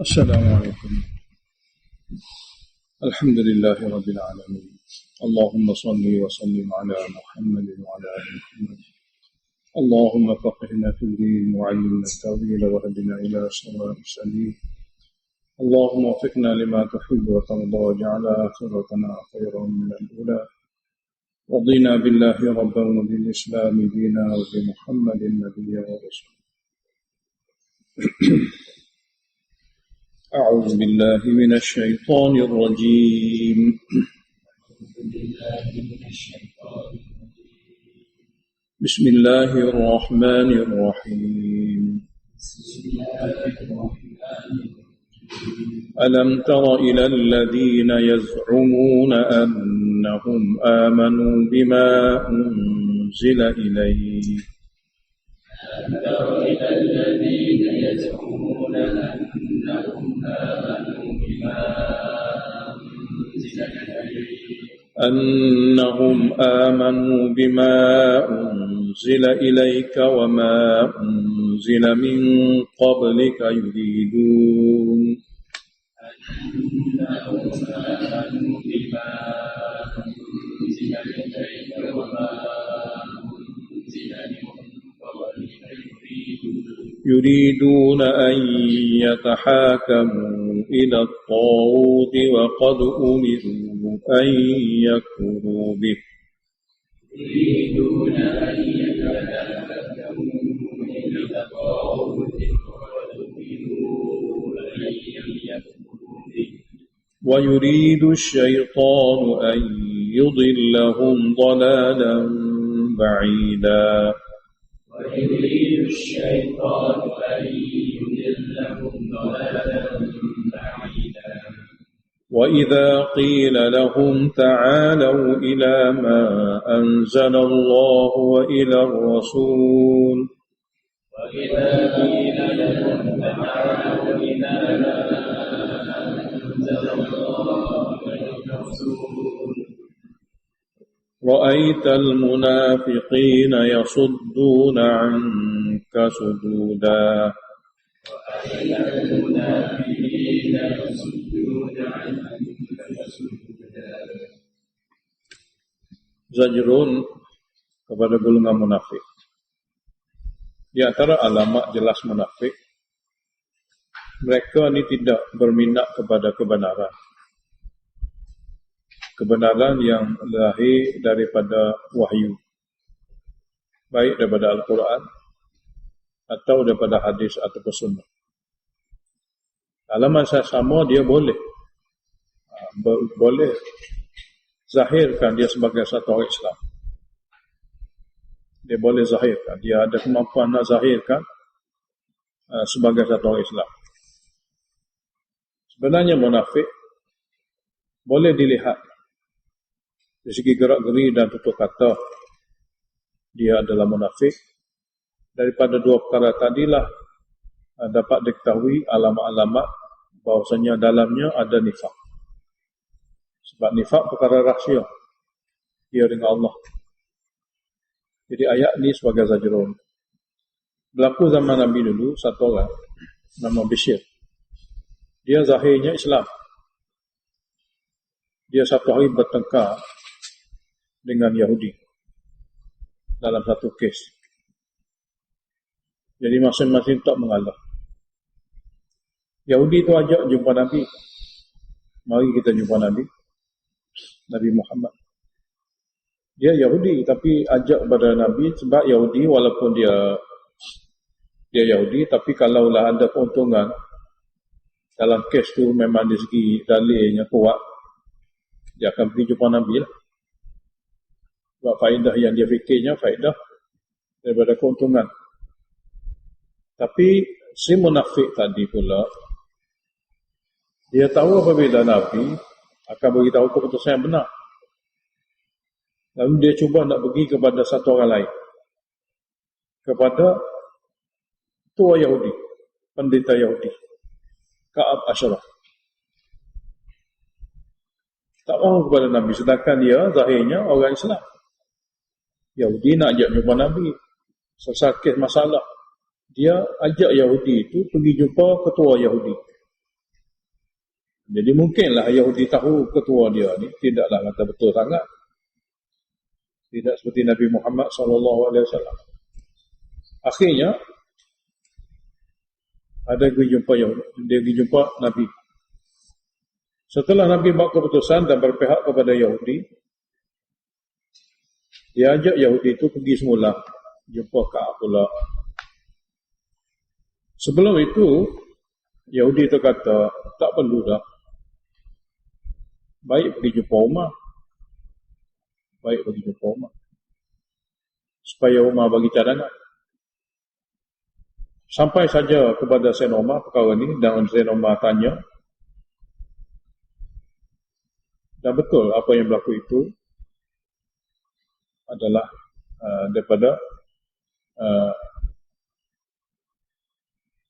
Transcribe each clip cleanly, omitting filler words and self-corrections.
السلام عليكم. الحمد لله رب العالمين. اللهم صل وسلم على محمد وعلى آل محمد. اللهم فقهنا في الدين وعلمنا التأويل واهدنا إلى صراط السبيل. اللهم وفقنا لما تحب وترضى واجعل آخرتنا خيرا من الأولى. رضينا بالله ربا وبالإسلام دينا وبمحمد نبيا ورسولا. أعوذ بالله من الشيطان الرجيم. بسم الله الرحمن الرحيم. ألم تر إلى الذين يزعمون أنهم آمنوا بما أنزل إليك أنهم آمنوا بما أنزل إليك وما أنزل من قبلك يريدون أن يتحاكموا إلى الطاغوت وقد أمروا أن يكفروا به ويريد الشيطان أن يضلهم ضلالا بعيدا وإذا قيل لهم تعالوا إلى ما أنزل الله وإلى الرسول رأيت المنافقين يصدون عنك صدودا Zajrun kepada golongan munafik. Di antara alamat jelas munafik, mereka ni tidak berminat kepada kebenaran. Kebenaran yang lahir daripada wahyu, baik daripada Al-Quran atau daripada hadis atau sunnah. Dalam masa sama dia boleh zahirkan dia sebagai satu orang Islam. Dia boleh zahirkan, dia ada kemampuan nak zahirkan sebagai satu orang Islam. Sebenarnya munafik boleh dilihat dari segi gerak-geri dan tutur kata, dia adalah munafik. Daripada dua perkara tadilah dapat diketahui alamat-alamat bahawasanya dalamnya ada nifak. Sebab nifak perkara rahsia dia dengan Allah. Jadi ayat ni sebagai zajrun. Berlaku zaman Nabi dulu, satu orang nama Bishir. Dia zahirnya Islam. Dia satu hari bertengkar dengan Yahudi dalam satu kes. Jadi masing-masing tak mengalah. Yahudi itu ajak jumpa Nabi. Mari kita jumpa Nabi Muhammad. Dia Yahudi tapi ajak kepada Nabi sebab Yahudi walaupun dia Yahudi, tapi kalaulah ada keuntungan dalam kes tu memang dari segi dalilnya kuat, dia akan pergi jumpa Nabi lah. Sebab faedah yang dia fikirnya faedah daripada keuntungan. Tapi si munafik tadi pula, dia tahu apabila Nabi akan beritahu keputusan yang benar. Lalu dia cuba nak pergi kepada satu orang lain, kepada tua Yahudi, pendeta Yahudi, Ka'ab Ashraf. Tak mahu kepada Nabi, sedangkan dia zahirnya orang Islam. Yahudi nak ajak jumpa Nabi, sesakit masalah. Dia ajak Yahudi itu pergi jumpa ketua Yahudi, Jadi mungkinlah Yahudi tahu ketua dia ni tidaklah kata betul sangat. Tidak seperti Nabi Muhammad SAW. Akhirnya ada pergi jumpa Yahudi, dia pergi jumpa Nabi. Setelah Nabi buat keputusan dan berpihak kepada Yahudi, dia ajak Yahudi itu pergi semula jumpa Ka'ab pula. Sebelum itu Yahudi itu kata, tak perlu dah, baik pergi jumpa Umar, baik pergi jumpa Umar, supaya Umar bagi cadangan. Sampai saja kepada Sayyidina Umar perkara ni, dan Sayyidina Umar tanya, dan betul apa yang berlaku itu adalah daripada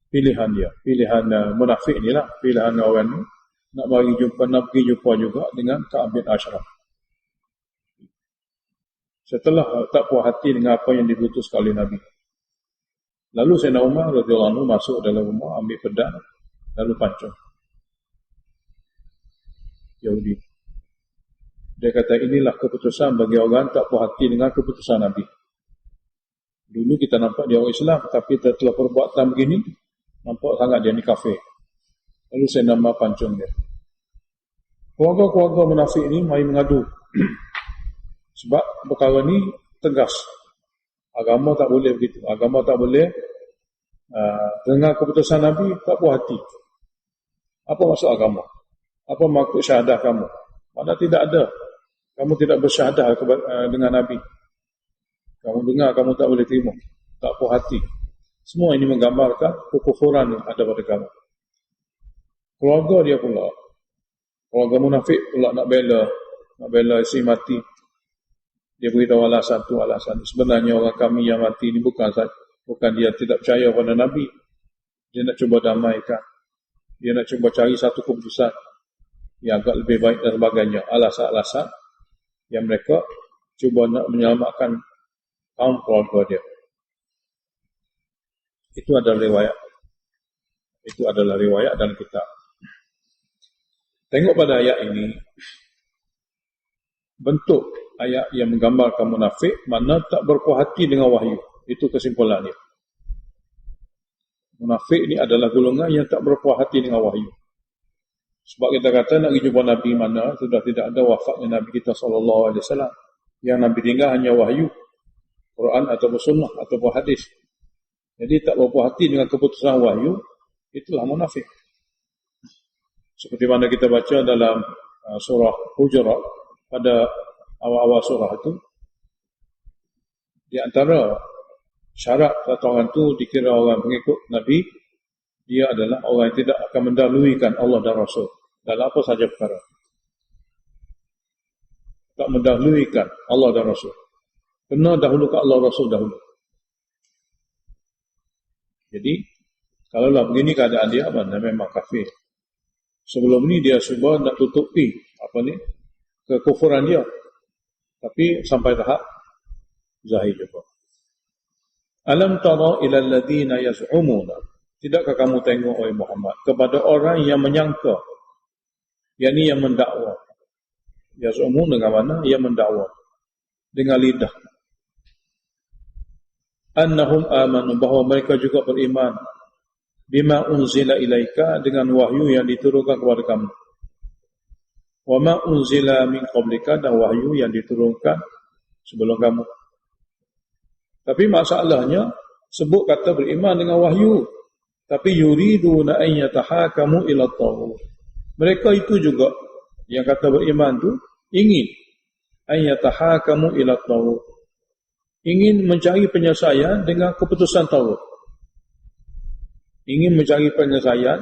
pilihan dia, pilihan munafik ni lah, pilihan orang ni nak pergi jumpa juga dengan Ka'ab bin Ashraf. Setelah tak puas hati dengan apa yang diputuskan oleh Nabi, lalu Sayyidina Umar radhiyallahu anhu masuk dalam rumah, ambil pedang, lalu pancung Yahudi. Dia kata, inilah keputusan bagi orang tak puas hati dengan keputusan Nabi. Dulu kita nampak dia orang Islam, tapi setelah perbuatan begini, nampak sangat dia ni kafir. Lalu saya nama pancung dia. Keluarga-keluarga munafik ini mari mengadu. Sebab perkara ni tegas. Agama tak boleh begitu. Agama tak boleh dengar keputusan Nabi, tak puas hati. Apa maksud agama? Apa maksud syahadah kamu? Mana tidak ada. Kamu tidak bersyahadah dengan Nabi. Kamu dengar, kamu tak boleh terima. Tak puas hati. Semua ini menggambarkan kekufuran yang ada pada kamu. Keluarga dia pula, keluarga munafik pula nak bela isteri mati. Dia beritahu alasan tu, alasan sebenarnya orang kami yang mati ni bukan dia tidak percaya pada Nabi. Dia nak cuba damaikan. Dia nak cuba cari satu keputusan yang agak lebih baik dan sebagainya. Alasan-alasan yang mereka cuba nak menyelamatkan kaum keluarga dia. Itu adalah riwayat. Itu adalah riwayat dalam kitab. Tengok pada ayat ini, bentuk ayat yang menggambarkan munafik, mana tak berpuas hati dengan wahyu. Itu kesimpulannya. Munafik ini adalah golongan yang tak berpuas hati dengan wahyu. Sebab kita kata nak pergi jumpa Nabi mana sudah tidak ada wafatnya Nabi kita SAW. Yang Nabi tinggal hanya wahyu, Quran ataupun sunnah ataupun hadis. Jadi tak berpuas hati dengan keputusan wahyu, itulah munafik. Seperti mana kita baca dalam surah Hujurat, pada awal-awal surah itu, di antara syarat satu orang itu dikira orang pengikut Nabi, dia adalah orang yang tidak akan mendahulukan Allah dan Rasul dalam apa saja perkara. Tak mendahulukan Allah dan Rasul. Kena dahulukan Allah Rasul dahulu. Jadi, kalaulah begini keadaan dia, memang kafir. Sebelum ni dia cuba nak tutupi kekufuran dia. Tapi sampai tahap zahir juga. Alam tara ila alladhina yaz'umuna. Tidakkah kamu tengok oleh Muhammad kepada orang yang menyangka, yakni yang mendakwa. Yaz'umun dengan mana? Yang mendakwa dengan lidah. Annahum amanu, bahawa mereka juga beriman, bima unzila ilaika, dengan wahyu yang diturunkan kepada kamu, wa ma unzila min qablika, dan wahyu yang diturunkan sebelum kamu. Tapi masalahnya sebut kata beriman dengan wahyu, tapi yuriduna an yatahakamu ila taghut. Mereka itu juga yang kata beriman tu ingin an yatahakamu ila taghut, ingin mencari penyelesaian dengan keputusan taghut. Ingin mencari penyelesaian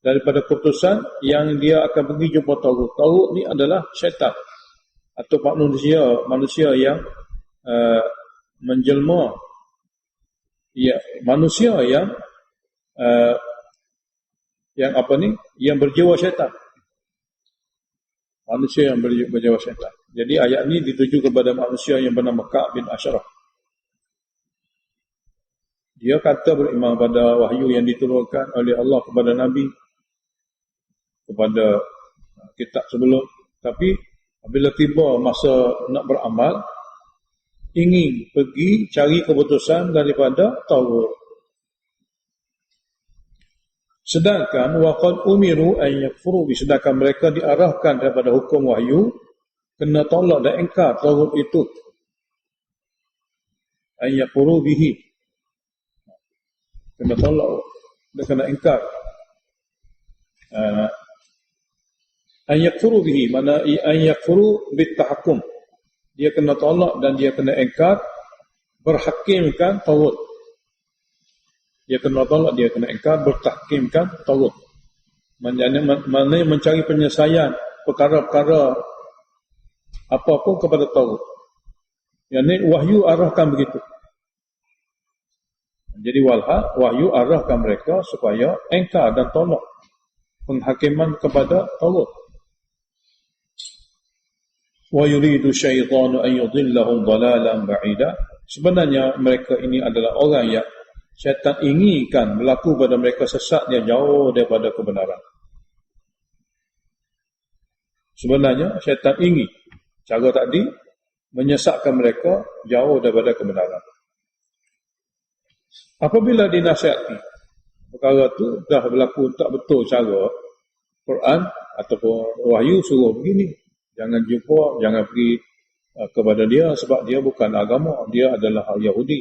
daripada keputusan yang dia akan pergi jumpa taghut. Taghut ni adalah syaitan atau manusia yang menjelma, ya, manusia yang yang berjiwa syaitan. Manusia yang berjiwa syaitan. Jadi ayat ini dituju kepada manusia yang bernama Ka'ab bin Ashraf. Dia kata beriman pada wahyu yang diturunkan oleh Allah kepada Nabi. kepada kitab sebelum. Tapi apabila tiba masa nak beramal, ingin pergi cari keputusan daripada Taurat. Sedangkan waqad umiru an yakfuru bi, sedangkan mereka diarahkan daripada hukum wahyu kena tolak dan ingkar Taurat itu. An yakfuru bihi, kena tolak dan kena ingkar. An yakfuru bihi, mana an yakfuru bitahakkum, dia kena tolak dan dia kena ingkar berhakimkan Taurat. Dia kena tolak, dia kena ingkar bertahkimkan Taurat. Mana mencari penyelesaian perkara-perkara apapun kepada Taurat. Yang ini wahyu arahkan begitu. Jadi wahyu arahkan mereka supaya ingkar dan tolak penghakiman kepada Taurat. Wa yuridu syaitanu an yudillahum dhalalan ba'ida. Sebenarnya mereka ini adalah orang yang syaitan inginkan berlaku pada mereka sesat yang jauh daripada kebenaran. Sebenarnya syaitan ingin cara tadi menyesatkan mereka jauh daripada kebenaran. Apabila dinasihati perkara itu dah berlaku tak betul cara Quran ataupun wahyu suruh begini, jangan jumpa, jangan pergi kepada dia sebab dia bukan agama, dia adalah Yahudi.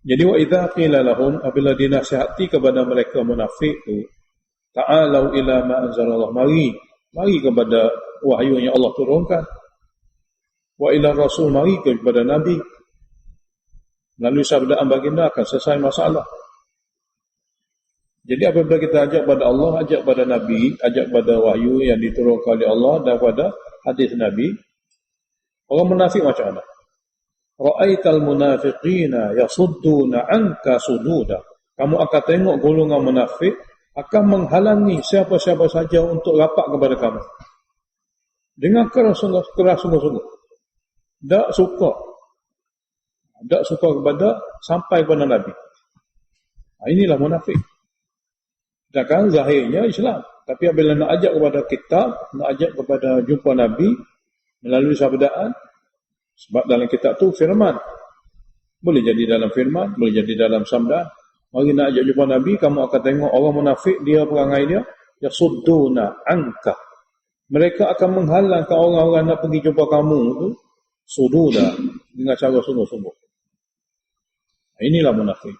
Jadi wa idza qila lahum, apabila dinasihati kepada mereka munafik itu, ta'alu ila ma anzalallah, mari kepada wahyu yang Allah turunkan, wa ila rasul, mari kepada nabi, melalui sabdaan baginda akan selesai masalah. Jadi apabila kita ajak pada Allah, ajak pada nabi, ajak pada wahyu yang diturunkan oleh Allah dan pada hadis nabi, orang munafik macam mana? Ra'aital munafiqina yasudduna anka sududa. Kamu akan tengok golongan munafik akan menghalangi siapa-siapa saja untuk rapat kepada kamu. Dengan keras sungguh-sungguh. Tak suka kepada sampai kepada Nabi. Inilah munafik. Sedangkan zahirnya Islam. Tapi apabila nak ajak kepada kitab, nak ajak kepada jumpa Nabi melalui sabdaan, sebab dalam kitab tu firman. Boleh jadi dalam firman, boleh jadi dalam sabdaan. Mari nak ajak jumpa Nabi, kamu akan tengok orang munafik, dia perangai dia, yasudduna anka. Mereka akan menghalangkan orang-orang nak pergi jumpa kamu tu, sududa, dengan cara sungguh-sungguh. Inilah munafik.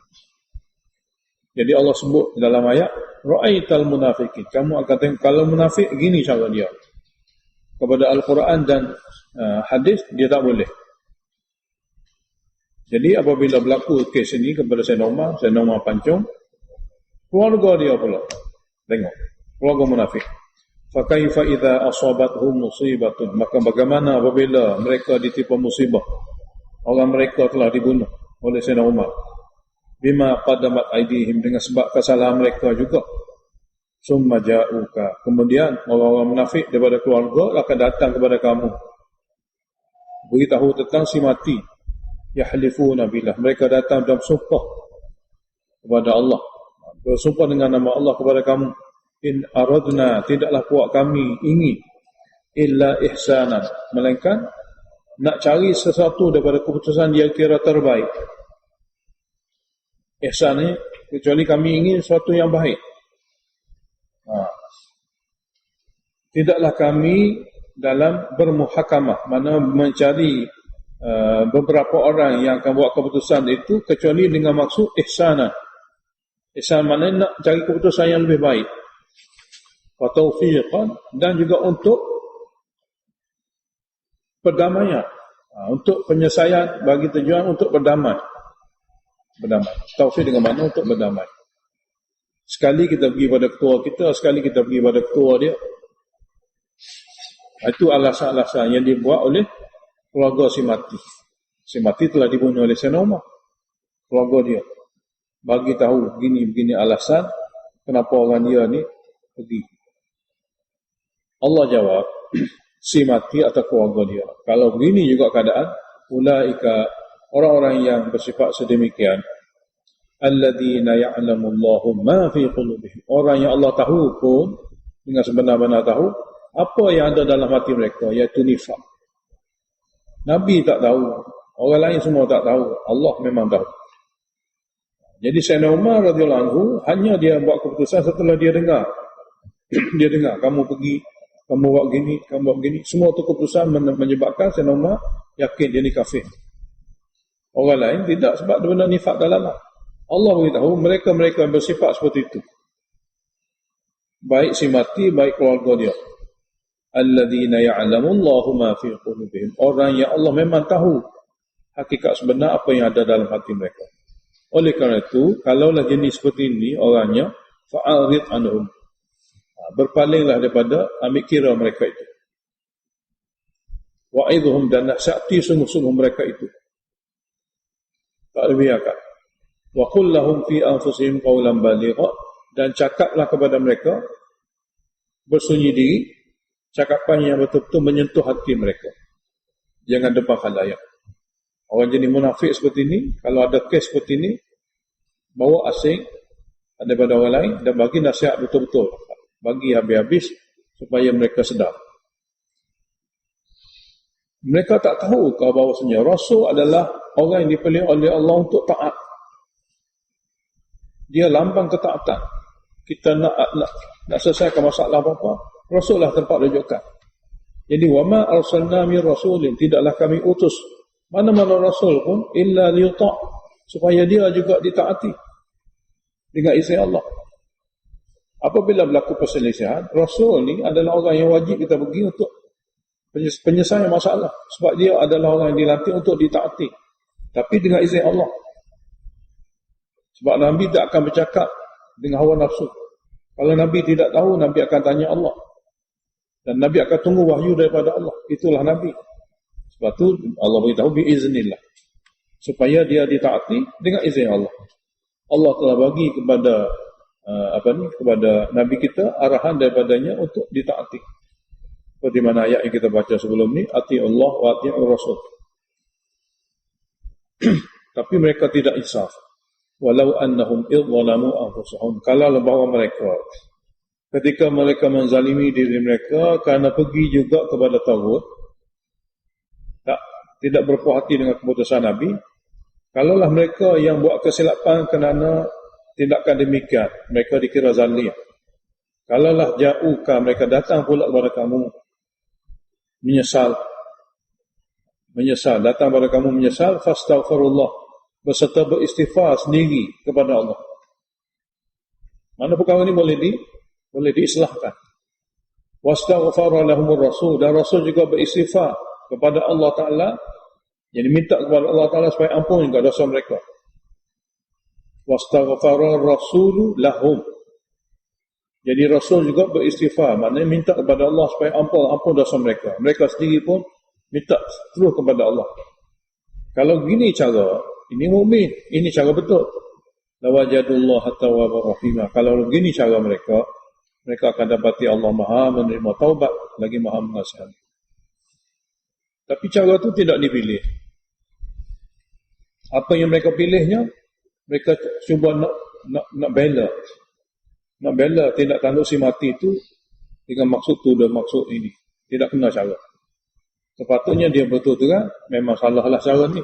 Jadi Allah sebut dalam ayat, ra'aital munafiqin. Kamu akan tengok kalau munafik gini cara dia. Kepada Al-Quran dan hadis dia tak boleh. Jadi apabila berlaku kes ini kepada Sayyidina Umar pancung, keluarga dia pula tengok, keluarga munafik. Fa kaifa idza asabathum musibatun, maka bagaimana apabila mereka ditimpa musibah, orang mereka telah dibunuh oleh Sayyidina Umar, bima qaddamat aydihim, dengan sebab kesalahan mereka juga. Summa ja'uka, kemudian orang-orang munafik daripada keluarga akan datang kepada kamu, beritahu tentang si mati. Yahlifuna billah, mereka datang dalam sumpah kepada Allah, bersumpah dengan nama Allah kepada kamu. In aradna, tidaklah puak kami ingin, illa ihsanan, melainkan nak cari sesuatu daripada keputusan dia kira terbaik. Ihsan ni, kecuali kami ingin sesuatu yang baik. Tidaklah kami dalam bermuhakamah, mana mencari beberapa orang yang akan buat keputusan itu kecuali dengan maksud ihsanan. Ihsan mana nak cari keputusan yang lebih baik. Wa taufiqan, dan juga untuk perdamaian, untuk penyelesaian, bagi tujuan untuk berdamai. Taufiq dengan mana untuk berdamai. Sekali kita pergi pada ketua kita, sekali kita pergi pada ketua dia. Itu alasan-alasan yang dibuat oleh keluarga si mati. Si mati telah dibunuh oleh Sayyidina Umar. Keluarga dia bagi tahu begini alasan kenapa orang dia ni pergi. Allah jawab, si mati atau keluarga dia, kalau begini juga keadaan, ulaika, orang-orang yang bersifat sedemikian, alladzina ya'lamullahu ma fi qulubihim, orang yang Allah tahu pun dengan sebenar-benar tahu apa yang ada dalam hati mereka, iaitu nifak. Nabi tak tahu, orang lain semua tak tahu, Allah memang tahu. Jadi Sayyidina Umar radhiyallahu anhu hanya dia buat keputusan setelah dia dengar. Dia dengar kamu pergi, kamu buat gini, kamu buat gini, semua tu keputusan menyebabkan Sayyidina Umar yakin dia ni kafir. Orang lain tidak, sebab dia benar nifak dalam Allah beritahu mereka-mereka yang bersifat seperti itu. Baik si mati, baik keluarga dia. Alladzina ya'lamu Allahu ma fi qulubihim. Orang yang Allah memang tahu hakikat sebenar apa yang ada dalam hati mereka. Oleh kerana itu, kalaulah jenis seperti ini orangnya, fa'arid anhum. Berpalinglah daripada ambil kira mereka itu. Wa'idhum, dan nasihati sungguh-sungguh mereka itu. Tak dibiarkan. Wa qul lahum fi anfusihim qawlan baligha, dan cakaplah kepada mereka bersunyi diri cakapan yang betul-betul menyentuh hati mereka. Jangan depan khalayak. Orang jenis munafik seperti ini, kalau ada kes seperti ini, bawa asing daripada orang lain dan bagi nasihat betul-betul, bagi habis-habis supaya mereka sedar. Mereka tak tahu bahawasanya Rasul adalah orang yang dipilih oleh Allah untuk taat. Dia lambang ketaatan. Kita nak selesaikan masalah apa-apa, Rasul lah tempat rujukan. Jadi wama arsalna min rasulin, tidaklah kami utus mana-mana rasul pun illa liyuta', supaya dia juga ditaati dengan izin Allah. Apabila berlaku perselisihan, rasul ni adalah orang yang wajib kita pergi untuk penyelesaian masalah, sebab dia adalah orang yang dilantik untuk ditaati, tapi dengan izin Allah. Sebab Nabi tak akan bercakap dengan hawa nafsu. Kalau Nabi tidak tahu, Nabi akan tanya Allah. Dan Nabi akan tunggu wahyu daripada Allah. Itulah Nabi. Sebab itu Allah beritahu biiznillah, supaya dia ditaati dengan izin Allah. Allah telah bagi kepada kepada Nabi kita arahan daripadanya untuk ditaati. Seperti mana ayat yang kita baca sebelum ni, ati Allah wa ati'ur Rasul. Tapi mereka tidak insaf. Walau annahum idzalamu anfusahum, kalau bahawa mereka ketika mereka menzalimi diri mereka kerana pergi juga kepada tagut, tidak berpuas hati dengan keputusan Nabi, kalaulah mereka yang buat kesilapan kerana tindakan demikian, mereka dikira zalim. Kalaulah ja'uka, mereka datang pula kepada kamu menyesal, datang kepada kamu menyesal, fastaghfirullah, berserta beristighfar sendiri kepada Allah. Mana perkara ini boleh diislahkan. Wastaghfara lahumur rasul, dan Rasul juga beristighfar kepada Allah Ta'ala, yang diminta kepada Allah Ta'ala supaya ampun juga dosa mereka. Wastaghfara rasulu lahum, jadi Rasul juga beristighfar, maknanya minta kepada Allah supaya ampun dosa mereka. Mereka sendiri pun minta terus kepada Allah. Kalau gini cara, ini mukmin, ini cara betul. Lawajadullaha tawwabur rahimah. Kalau begini cara mereka akan dapati Allah Maha menerima taubat, lagi Maha mengasihani. Tapi cara itu tidak dipilih. Apa yang mereka pilihnya, mereka cuba nak bela. Nak bela tindak tanduk si mati itu dengan maksud tu dan maksud ini. Tidak kena cara. Sepatutnya dia betul terang, memang salahlah cara ni.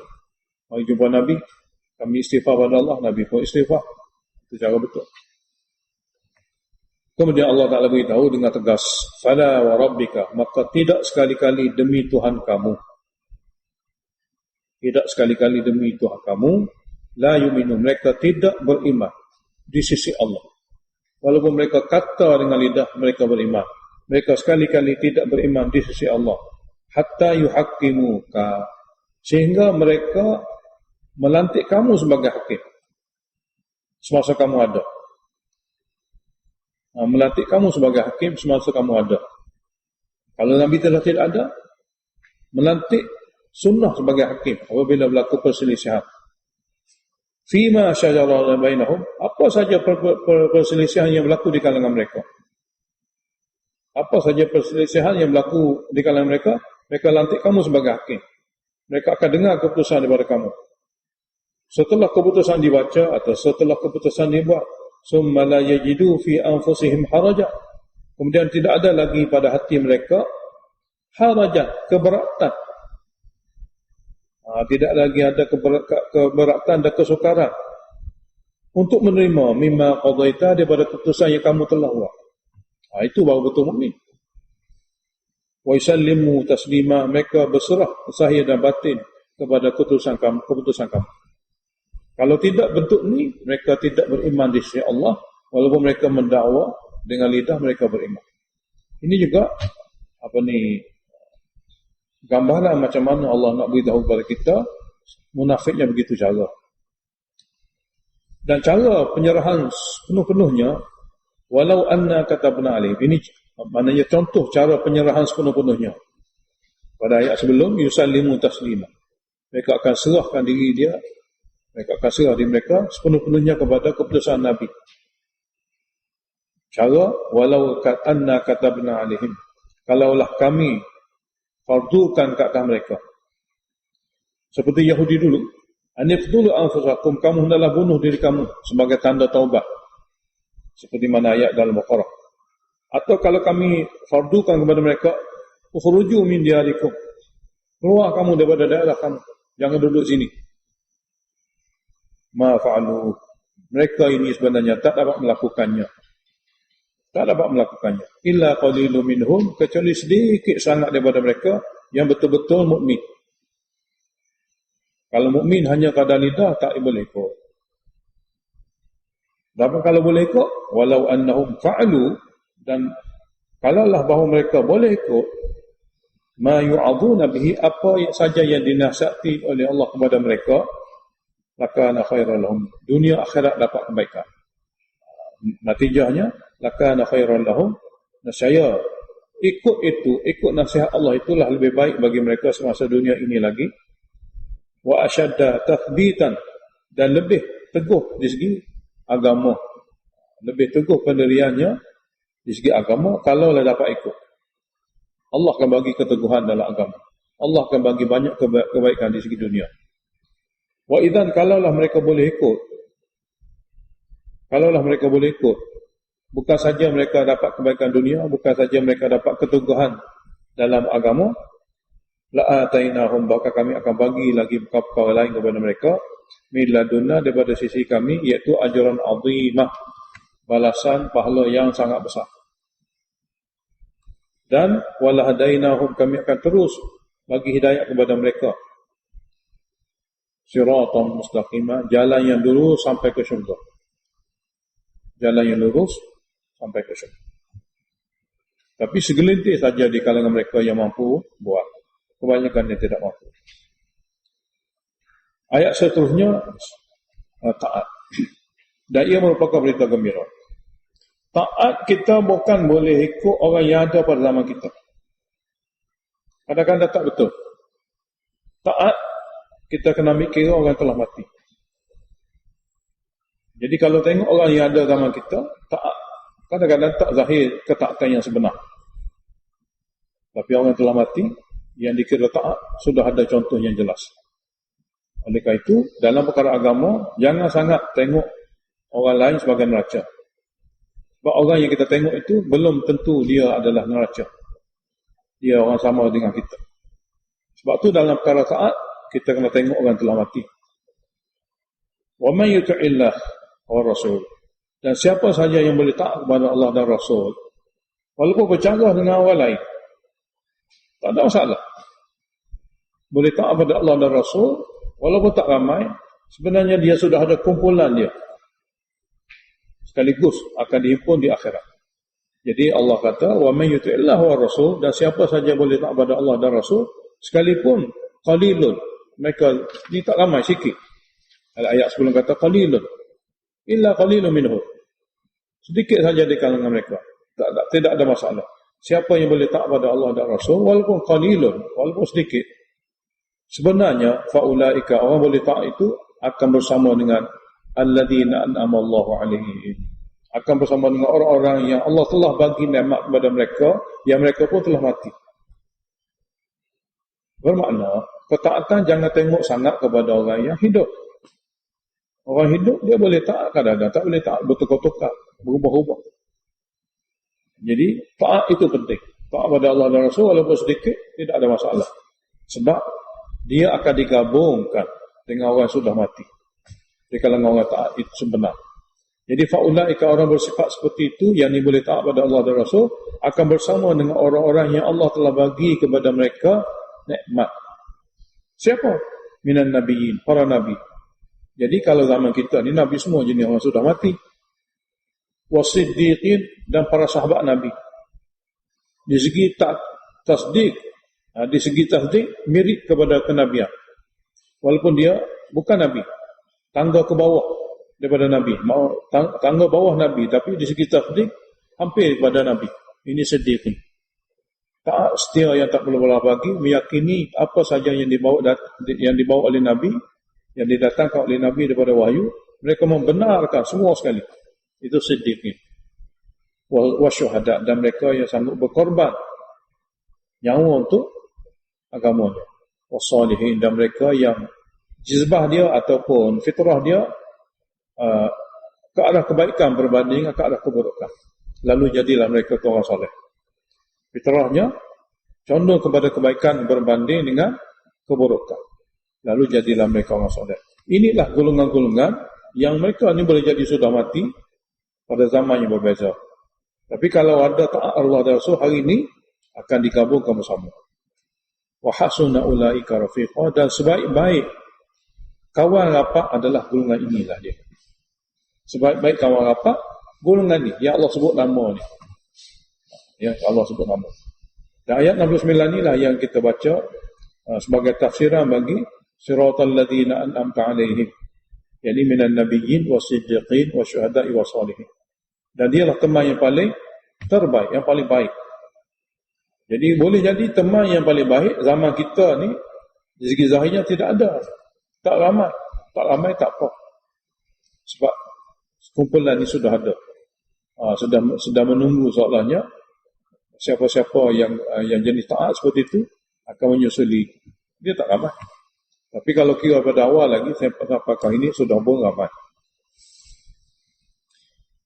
Mari jumpa Nabi, kami istighfar pada Allah, Nabi pun istighfar. Itu cara betul. Kemudian Allah Ta'ala beritahu dengan tegas, fala wa rabbika, maka tidak sekali-kali demi Tuhan kamu, tidak sekali-kali demi Tuhan kamu, la yu'minu, mereka tidak beriman di sisi Allah. Walaupun mereka kata dengan lidah mereka beriman, mereka sekali-kali tidak beriman di sisi Allah. Hatta yuhaqqimuka, sehingga mereka melantik kamu sebagai hakim semasa kamu ada. Melantik kamu sebagai hakim semasa kamu ada. Kalau Nabi telah tidak ada, melantik sunnah sebagai hakim apabila berlaku perselisihan. Fima syajara bainahum, apa saja perselisihan yang berlaku di kalangan mereka. Apa saja perselisihan yang berlaku di kalangan mereka, mereka lantik kamu sebagai hakim. Mereka akan dengar keputusan daripada kamu. Setelah keputusan dibaca atau setelah keputusan dibuat, summa la yajidu fi anfusihim haraja, Kemudian tidak ada lagi pada hati mereka harajan, keberatan. Tidak lagi ada keberatan dan kesukaran untuk menerima mimma qadaita daripada keputusan yang kamu telah buat. Itu baru betul mukmin. Wa yusallimu taslima, mereka berserah zahir dan batin kepada keputusan kamu. Kalau tidak bentuk ni, mereka tidak beriman di sisi Allah, walaupun mereka mendakwa dengan lidah mereka beriman. Ini juga gambaran macam mana Allah nak beritahu kepada kita munafiknya begitu cara. Dan cara penyerahan sepenuh-penuhnya, walau anna katabna alaih. Ini maknanya contoh cara penyerahan sepenuh-penuhnya. Pada ayat sebelum, yusallimu taslima. Mereka akan serahkan diri dia, mereka akan serah diri mereka sepenuh-penuhnya kepada keputusan Nabi. Cara, walau anna katabna alaihim. Kalaulah kami fardukan ke atas mereka. Seperti Yahudi dulu. Anifdulu anfusakum, kamu hendaklah bunuh diri kamu sebagai tanda taubat. Seperti mana ayat dalam Baqarah. Atau kalau kami fardukan kepada mereka, ukhruju min diyarikum. Keluar kamu daripada daerah kamu. Jangan duduk sini. Ma fa'alu. Mereka ini sebenarnya tak dapat melakukannya. Illa qalilun minhum, kecuali sedikit sangat daripada mereka yang betul-betul mukmin. Kalau mukmin hanya kadar lidah, tak boleh ikut. Tapi kalau boleh ikut, walau annahum fa'alu, dan kalaulah bahawa mereka boleh ikut ma yu'aduna bihi, apa saja yang dinasihati oleh Allah kepada mereka, lakana khairan lahum, dunia akhirat dapat kebaikan. Natijahnya lakana khairan lahum, nescaya ikut nasihat Allah itulah lebih baik bagi mereka semasa dunia ini lagi. Wa ashadda tathbitan, dan lebih teguh di segi agama, lebih teguh pendiriannya di segi agama kalaulah dapat ikut. Allah akan bagi keteguhan dalam agama. Allah akan bagi banyak kebaikan di segi dunia. Wa idzan, kalaulah mereka boleh ikut, bukan saja mereka dapat kebaikan dunia, bukan saja mereka dapat keteguhan dalam agama, la'atainahum, maka kami akan bagi lagi perkara lain kepada mereka, min ladunna, daripada sisi kami, iaitu ajran azimah, balasan pahala yang sangat besar. Dan walahadainahum, kami akan terus bagi hidayah kepada mereka, siratan mustaqimah, jalan yang lurus sampai ke syurga. Tapi segelintir saja di kalangan mereka yang mampu buat. Kebanyakan yang tidak mampu. Ayat seterusnya, taat. Dan ia merupakan berita gembira. Taat kita bukan boleh ikut orang yang ada pada zaman kita. Kadang-kadang tak betul. Taat, kita kena mikir orang yang telah mati. Jadi kalau tengok orang yang ada zaman kita, taat, kadang-kadang tak zahir ketaatan yang sebenar. Tapi orang yang telah mati, yang dikira taat, sudah ada contoh yang jelas. Oleh kerana itu, dalam perkara agama, jangan sangat tengok orang lain sebagai neraca. Sebab orang yang kita tengok itu, belum tentu dia adalah neraca. Dia orang sama dengan kita. Sebab tu dalam perkara taat, kita kena tengok orang telah mati. Wa man yuti'illah wa rasul. Dan siapa saja yang boleh taat kepada Allah dan Rasul, walaupun bercanggah dengan orang lain, tak ada masalah. Boleh taat kepada Allah dan Rasul, walaupun tak ramai, sebenarnya dia sudah ada kumpulan dia. Sekaligus akan dihimpun di akhirat. Jadi Allah kata, wa man yuti'illah wa rasul, dan siapa saja boleh taat kepada Allah dan Rasul, sekalipun qalilun, mereka ni tak ramai, sikit. Ayat sebelum kata qalilun, illa qalilun minhum, sedikit saja di kalangan mereka. Tidak ada masalah. Siapa yang boleh taat pada Allah dan Rasul, walaupun qalilun, walaupun sedikit, sebenarnya faulaika, orang boleh taat itu akan bersama dengan alladzina an'ama Allahu alaihim, akan bersama dengan orang-orang yang Allah telah bagi nikmat kepada mereka, yang mereka pun telah mati. Bermakna ketaatan jangan tengok sangat kepada orang yang hidup. Orang hidup dia boleh taat kadang-kadang, tak boleh taat bertukar-tukar, berubah-ubah. Jadi taat itu penting. Taat pada Allah dan Rasul walaupun sedikit tidak ada masalah. Sebab dia akan digabungkan dengan orang yang sudah mati. Di kalangan orang taat itu sebenar. Jadi faulaika, orang bersifat seperti itu yang boleh taat pada Allah dan Rasul akan bersama dengan orang-orang yang Allah telah bagi kepada mereka nikmat. Siapa? Minan nabiyyin, para nabi. Jadi kalau zaman kita ni nabi semua jenis orang sudah mati. Wasiddiqin, dan para sahabat nabi. Di segi tasdik, di segi tasdik mirip kepada kenabian. Walaupun dia bukan nabi, tangga ke bawah daripada Nabi, tangga bawah Nabi, tapi di segi tasdik hampir kepada Nabi. Ini sedih ni. Taat setia yang tak boleh bagi, meyakini apa saja yang dibawa oleh Nabi, yang didatangkan oleh Nabi daripada wahyu, mereka membenarkan semua sekali. Itu sedih ni. Wasyuhada, dan mereka yang sanggup berkorban nyawa untuk agamanya. Wassalihin, dan mereka yang jizbah dia ataupun fitrah dia ke arah kebaikan berbanding ke arah keburukan. Lalu jadilah mereka orang soleh. Fitrahnya condong kepada kebaikan berbanding dengan keburukan. Lalu jadilah mereka orang soleh. Inilah golongan-golongan yang mereka ni boleh jadi sudah mati pada zaman yang berbeza. Tapi kalau ada taat Allah dan Rasul hari ini akan digabungkan bersama. Wa hasuna ulaika rafiqa, dan sebaik-baik kawan rapat adalah golongan inilah dia. Sebaik-baik kawan rapat golongan ni yang Allah sebut nama ni. Yang Allah sebut nama. Dan ayat 69 inilah yang kita baca sebagai tafsiran bagi siratal ladzina an'amta alaihim. Yani minan nabiyyin wasiddiqin wasyuhada'i wassalihin. Dan dialah teman yang paling terbaik, yang paling baik. Jadi boleh jadi teman yang paling baik zaman kita ni dari segi zahirnya tidak ada. Tak ramai tak apa. Sebab kumpulan ini sudah ada. Sudah menunggu soalannya. Siapa-siapa yang jenis taat seperti itu akan menyusuli. Dia tak ramai. Tapi kalau kira pada awal lagi, saya apakah ini sudah pun ramai.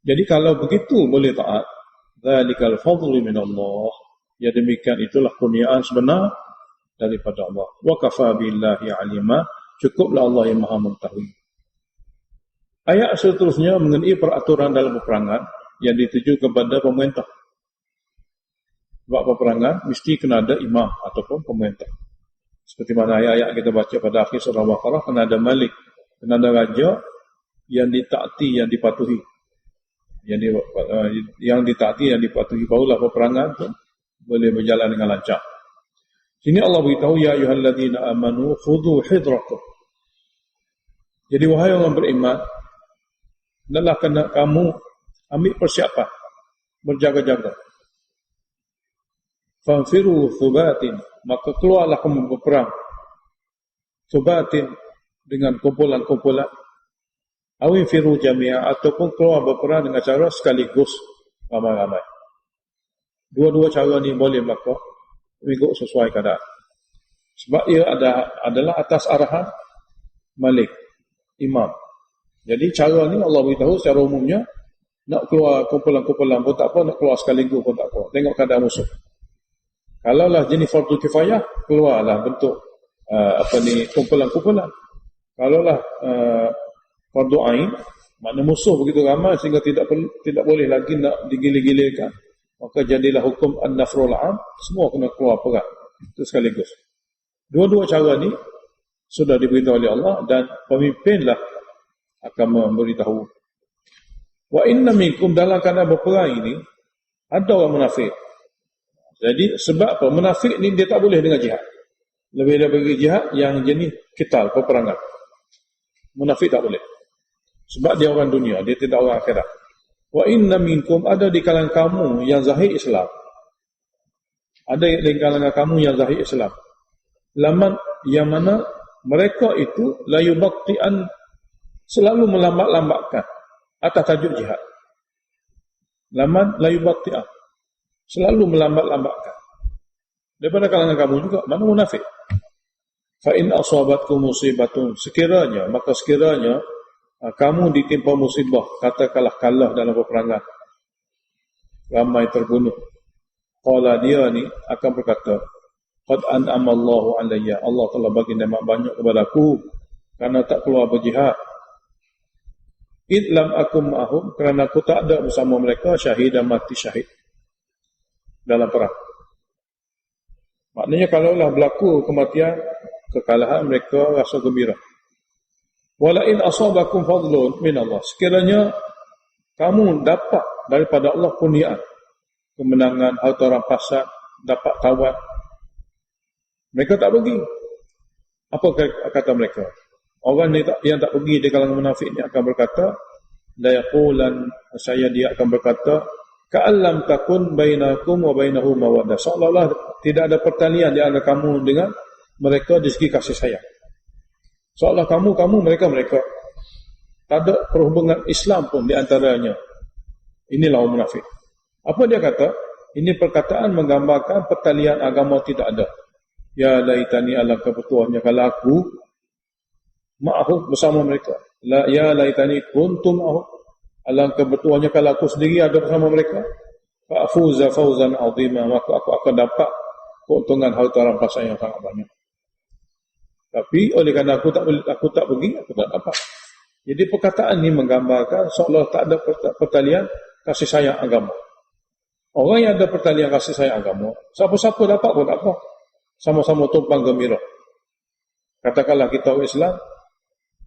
Jadi kalau begitu boleh taat. Dzalikal fadlu minallah. Ya demikian itulah kurniaan sebenar daripada Allah. Wa kafa billahi alima. Cukuplah Allah yang maha mengetahui. Ayat seterusnya mengenai peraturan dalam peperangan yang dituju kepada pemerintah. Sebab peperangan mesti kena ada imam ataupun pemerintah. Seperti mana ayat-ayat kita baca pada akhir surah Baqarah, kena ada malik, kena ada raja yang ditaati, yang dipatuhi. Yang ditaati, yang dipatuhi, barulah peperangan tu boleh berjalan dengan lancar. Sini Allah beritahu, ya ayyuhalladzina amanu khudhu hidrakum. Jadi wahai orang beriman, adalah kena kamu ambil persiapan, berjaga-jaga. Fanfiru thubatin, maka keluarlah kamu berperang. Thubatin, dengan kumpulan-kumpulan. Awin firu jami'a, ataupun keluar berperang dengan cara sekaligus, ramai-ramai. Dua-dua cara ni boleh berlaku, mengikut sesuai keadaan. Sebab ia adalah atas arahan malik, imam. Jadi cara ni Allah beritahu secara umumnya, nak keluar kumpulan-kumpulan pun tak apa, nak keluar sekaligus pun tak apa. Tengok keadaan musuh. Kalaulah jenis fardu kifayah, keluarlah bentuk kumpulan-kumpulan. Kalaulah fardu ain, makna musuh begitu ramai sehingga tidak boleh lagi nak digila-gilakan, maka jadilah hukum an-nafrul am, semua kena keluar perang. Itu sekaligus. Dua-dua cara ni sudah diberitahu oleh Allah, dan pemimpinlah akan memberitahu. Wa inna minkum, dalam keadaan berperang ini ada orang munafik. Jadi sebab apa? Munafik ni dia tak boleh dengan jihad. Lebih daripada jihad yang jenis qital, peperangan. Munafik tak boleh. Sebab dia orang dunia, dia tidak orang akhirat. Wa inna minkum, ada di kalangan kamu yang zahir Islam. Ada di kalangan kamu yang zahir Islam. Laman yang mana mereka itu la yubaqti'an, selalu melambat-lambatkan atas tajuk jihad. Laman la yubaqti'an, selalu melambat-lambatkan. Daripada kalangan kamu juga, mana munafik. Fa in asabatkum musibatun, sekiranya kamu ditimpa musibah, katakanlah kalah dalam peperangan. ramai terbunuh. Qala dia ni akan berkata, qad an'ama Allahu alayya, Allah telah bagi nikmat banyak kepada aku kerana tak keluar berjihad. Id lam akum ma'hum, kerana aku tak ada bersama mereka, syahid dan mati syahid dalam perang. Maknanya kalaulah berlaku kematian, kekalahan, mereka rasa gembira. Wala in asabakum fadlun min Allah, sekiranya kamu dapat daripada Allah kurniaan, kemenangan, harta rampasan, dapat tawar, mereka tak pergi. Apa kata mereka? Orang yang tak pergi di kalangan munafik ni akan berkata, la yaqulan, saya dia akan berkata, ka'allam takun bainakum wa bainahu mawaddah, seolah-olah tidak ada pertalian di antara kamu dengan mereka di segi kasih sayang. Seolah kamu, mereka. Tak ada perhubungan Islam pun di antaranya. Inilah orang munafik. Apa dia kata? Ini perkataan menggambarkan pertalian agama tidak ada. Ya laitani, alangkah bertuahnya kalau aku ma'ahum, bersama mereka. Ya laitani kuntum ma'ahum, alangkah bertuahnya kalau aku sendiri ada bersama mereka. Fa'fuza fawzan azima, maka aku akan dapat keuntungan harta rampasan yang sangat banyak. Tapi oleh kerana aku tak pergi, aku tak dapat. Jadi perkataan ini menggambarkan seolah tak ada pertalian kasih sayang agama. Orang yang ada pertalian kasih sayang agama, siapa-siapa dapat pun tak apa. Sama-sama tumpang gembira. Katakanlah kita orang Islam,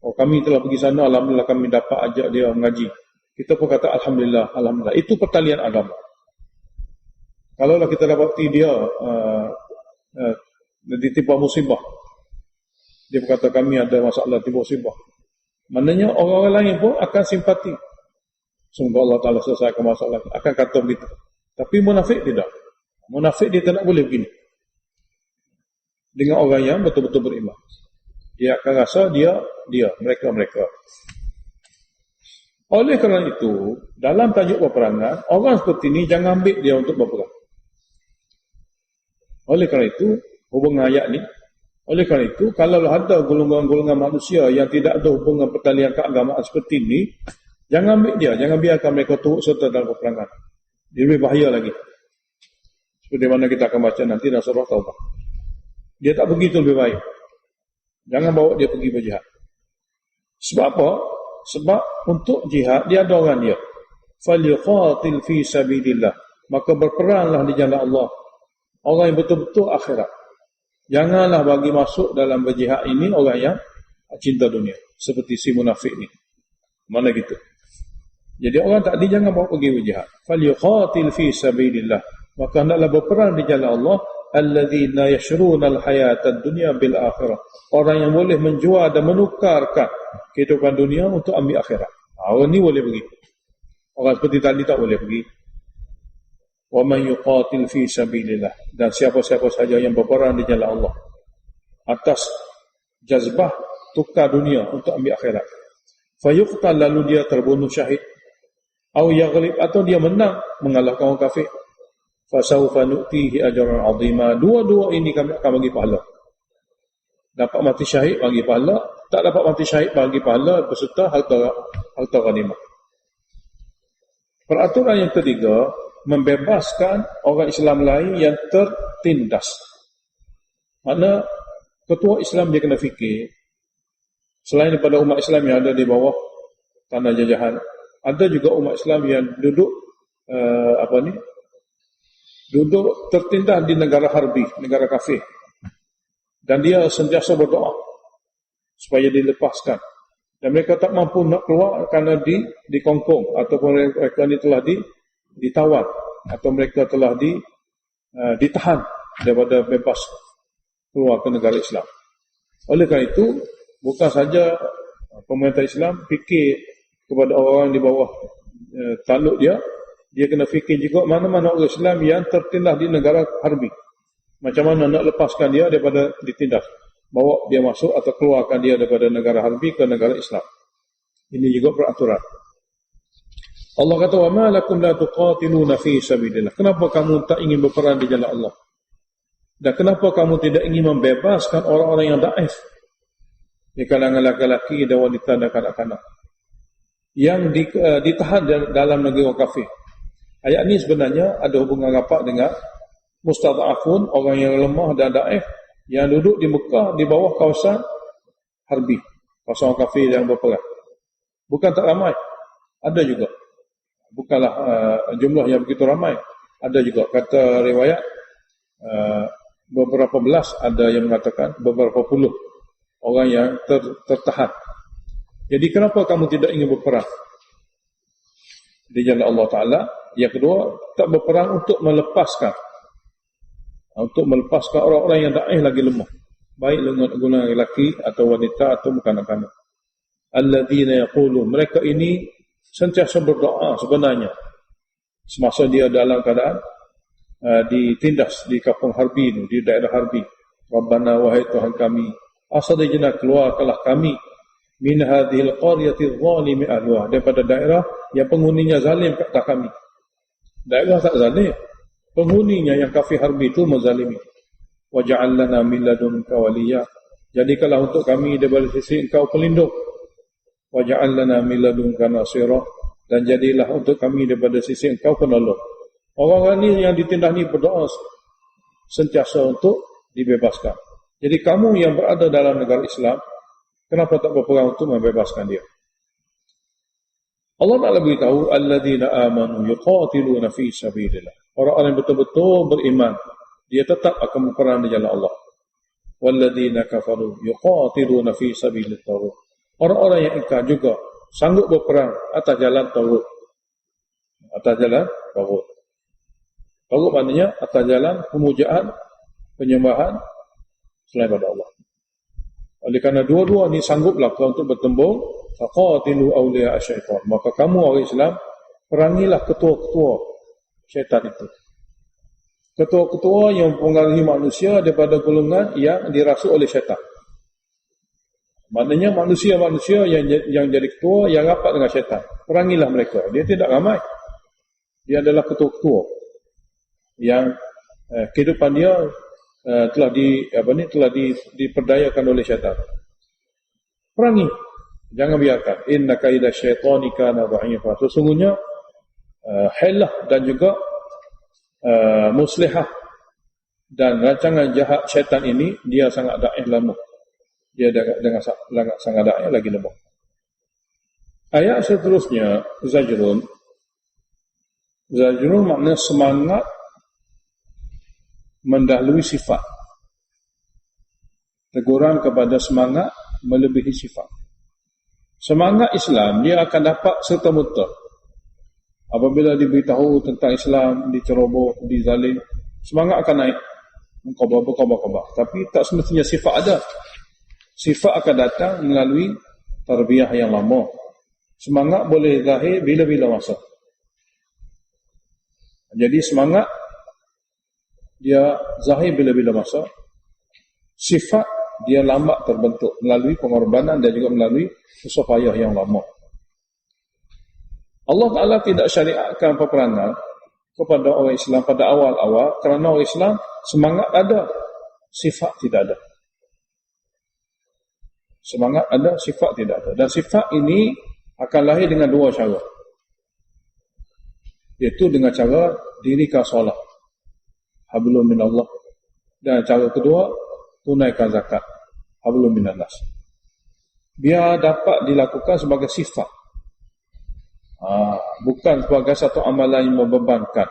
kami telah pergi sana, alhamdulillah kami dapat ajak dia mengaji. Kita pun kata alhamdulillah, alhamdulillah. Itu pertalian agama. Kalaulah kita dapati dia ditimpa musibah, dia berkata kami ada masalah timpa musibah, maknanya orang-orang lain pun akan simpati. Semoga Allah Ta'ala selesaikan masalah, akan kata begitu. Tapi munafik tidak. Munafik dia tak boleh begini dengan orang yang betul-betul beriman. Dia akan rasa mereka. Oleh kerana itu, dalam tajuk peperangan, orang seperti ini jangan ambil dia untuk berperang. Oleh kerana itu, hubungan ayat ni, oleh kerana itu, kalau ada golongan-golongan manusia yang tidak ada hubungan pertalian keagamaan seperti ini, jangan ambil dia, jangan biarkan mereka turut serta dalam peperangan. Dia lebih bahaya lagi. Seperti mana kita akan baca nanti dalam surah Taubah. Dia tak pergi itu lebih baik. Jangan bawa dia pergi berjihad. Sebab apa? Sebab untuk jihad, dia ada orang dia. فَلْيُقَاتِلْ فِي سَبِيلِ اللَّهِ, maka berperanglah di jalan Allah. Orang yang betul-betul akhirat. Janganlah bagi masuk dalam berjihad ini orang yang cinta dunia. Seperti si munafik ni. Mana gitu. Jadi orang tadi jangan bawa pergi berjihad. فَلْيُقَاتِلْ فِي سَبِيلِ اللَّهِ, maka hendaklah berperang di jalan Allah. Alladzina yashruna al-hayata ad-dunya bil akhirah, orang yang boleh menjual dan menukarkan kehidupan dunia untuk ambil akhirat. Orang ni boleh pergi. Orang seperti tadi tak boleh pergi. Wa man yuqatil fi sabilillah, dan siapa-siapa saja yang berperang di jalan Allah atas jazbah tukar dunia untuk ambil akhirat, fayuqtal, lalu dia terbunuh syahid, au yaghlib, atau dia menang mengalahkan orang kafir, fasawfa nu'tihi ajran 'azima, dua-dua ini kami akan bagi pahala. Dapat mati syahid bagi pahala, tak dapat mati syahid bagi pahala beserta harta ghanimah. Peraturan yang ketiga, membebaskan orang Islam lain yang tertindas. Mana ketua Islam dia kena fikir, selain daripada umat Islam yang ada di bawah tanah jajahan, ada juga umat Islam yang duduk duduk tertindas di negara harbi, negara kafir. Dan dia sentiasa berdoa supaya dilepaskan. Dan mereka tak mampu nak keluar kerana dikongkong, ataupun mereka ni telah ditawar, atau mereka telah ditahan daripada bebas keluar ke negara Islam. Oleh kerana itu, bukan saja pemerintah Islam fikir kepada orang di bawah taluk dia kena fikir juga mana-mana orang Islam yang tertindas di negara harbi. Macam mana nak lepaskan dia daripada ditindas. Bawa dia masuk atau keluarkan dia daripada negara harbi ke negara Islam. Ini juga peraturan. Allah kata, wa ma lakum la tuqatiluna fi sabilillah. Kenapa kamu tak ingin berperang di jalan Allah? Dan kenapa kamu tidak ingin membebaskan orang-orang yang daif di kalangan laki-laki dan wanita dan kanak-kanak yang ditahan dalam negeri orang kafir? Ayat ni sebenarnya ada hubungan rapat dengan mustad'afun, orang yang lemah dan daif yang duduk di Mekah di bawah kawasan harbi, kawasan orang kafir yang berperang. Bukan tak ramai, ada juga. Bukanlah jumlah yang begitu ramai, ada juga. Kata riwayat beberapa belas, ada yang mengatakan beberapa puluh orang yang tertahan. Jadi kenapa kamu tidak ingin berperang di jalan Allah Ta'ala? Yang kedua, tak berperang untuk melepaskan orang-orang yang da'i lagi lemah, baik guna lelaki atau wanita atau kanak-kanak. Alladzina yaqulu, mereka ini sentiasa berdoa sebenarnya semasa dia dalam keadaan ditindas di kampung harbi ini, di daerah harbi. Rabbana, wahai Tuhan kami, akhrijna, keluarkanlah kami min hadhil qaryati zalimi ahliha, daripada daerah yang penghuninya zalim kata kami. Daerah tak zalim, penghuninya yang kafir harbi itu menzalimi. Waj'al lana min ladunka waliya, jadikanlah untuk kami daripada sisi engkau pelindung. Waj'al lana min ladunka nasira, dan jadilah untuk kami daripada sisi engkau penolong. Orang-orang ni yang ditindas ni berdoa sentiasa untuk dibebaskan. Jadi kamu yang berada dalam negara Islam, kenapa tak berperang untuk membebaskan dia? Allah Ta'ala beritahu, alladzina amanu yuqatiluna fi sabilillah. Orang-orang yang betul-betul beriman, dia tetap akan berperang di jalan Allah. Walladzina kafaru yuqatiluna fi sabilit taghut. Orang-orang yang ingkar juga sanggup berperang atas jalan taghut. Atas jalan taghut. Taghut maknanya atas jalan pemujaan, penyembahan selain pada Allah. Oleh kerana dua-dua ni sanggup belaka untuk bertembung, faqatilu awliya syaitan, maka kamu orang Islam perangilah ketua-ketua syaitan itu. Ketua-ketua yang mempengaruhi manusia daripada golongan yang dirasuk oleh syaitan. Maknanya manusia-manusia yang jadi ketua yang rapat dengan syaitan, perangilah mereka. Dia tidak ramai, dia adalah ketua-ketua yang kehidupan dia telah diperdayakan oleh syaitan. Perangi, jangan biarkan. Inna kaida syaitani kana dha'ifa. Sesungguhnya hilah dan juga muslihah dan rancangan jahat syaitan ini, dia sangat dhaif lemah. Dia dengan sangat dhaif lagi lemah. Ayat seterusnya, zajrun. Zajrun maknanya semangat mendahului sifat. Teguran kepada semangat melebihi sifat. Semangat Islam dia akan dapat serta-merta apabila diberitahu tentang Islam, diceroboh, dizalim, semangat akan naik berkobar-kobar. Tapi tak semestinya sifat ada. Sifat akan datang melalui tarbiyah yang lama. Semangat boleh zahir bila-bila masa. Jadi semangat dia zahir bila-bila masa. Sifat dia lambat terbentuk melalui pengorbanan dan juga melalui susah payah yang lama. Allah Ta'ala tidak syariatkan peperangan kepada orang Islam pada awal-awal kerana orang Islam semangat ada, sifat tidak ada. Semangat ada, sifat tidak ada. Dan sifat ini akan lahir dengan dua cara. Iaitu dengan cara dirikan solat, hablum minallah. Dan cara kedua, tunaikan zakat, hablum minannas. Biar dapat dilakukan sebagai sifat, bukan sebagai satu amalan yang membebankan.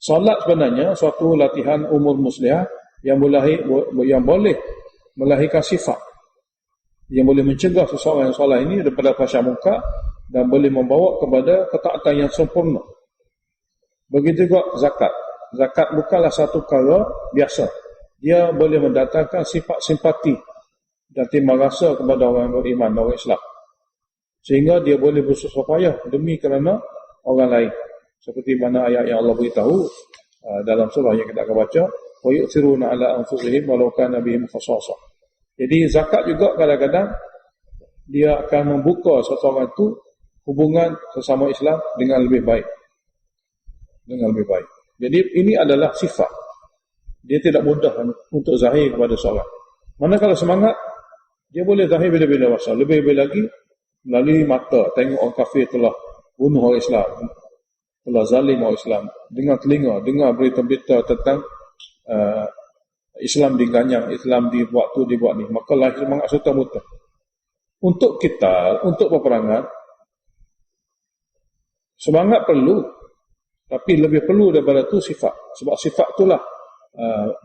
Solat sebenarnya suatu latihan umur muslihah yang boleh melahirkan sifat, yang boleh mencegah seseorang yang solat ini daripada fahsyah munkar dan boleh membawa kepada ketaatan yang sempurna. Begitu juga zakat. Zakat bukanlah satu perkara biasa. Dia boleh mendatangkan sifat simpati dan timbal rasa kepada orang beriman, orang Islam. Sehingga dia boleh bersusah payah demi kerana orang lain. Seperti mana ayat yang Allah beritahu dalam surah yang kita akan baca, wa yu'thiruna ala anfusihim walau kana bihim khasasah. Jadi zakat juga kadang-kadang dia akan membuka seseorang itu hubungan sesama Islam dengan lebih baik. Dengan lebih baik. Jadi ini adalah sifat. Dia tidak mudah untuk zahir kepada seorang. Manakala semangat, dia boleh zahir bila-bila masa. Lebih-lebih lagi melalui mata. Tengok orang kafir telah bunuh orang Islam. Allah zalim orang Islam, dengar telinga, dengar berita-berita tentang Islam diganyang, Islam dibuat tu, dibuat ni, maka lahir semangat serta-merta. Untuk kita, untuk peperangan, semangat perlu, tapi lebih perlu daripada tu sifat. Sebab sifat itulah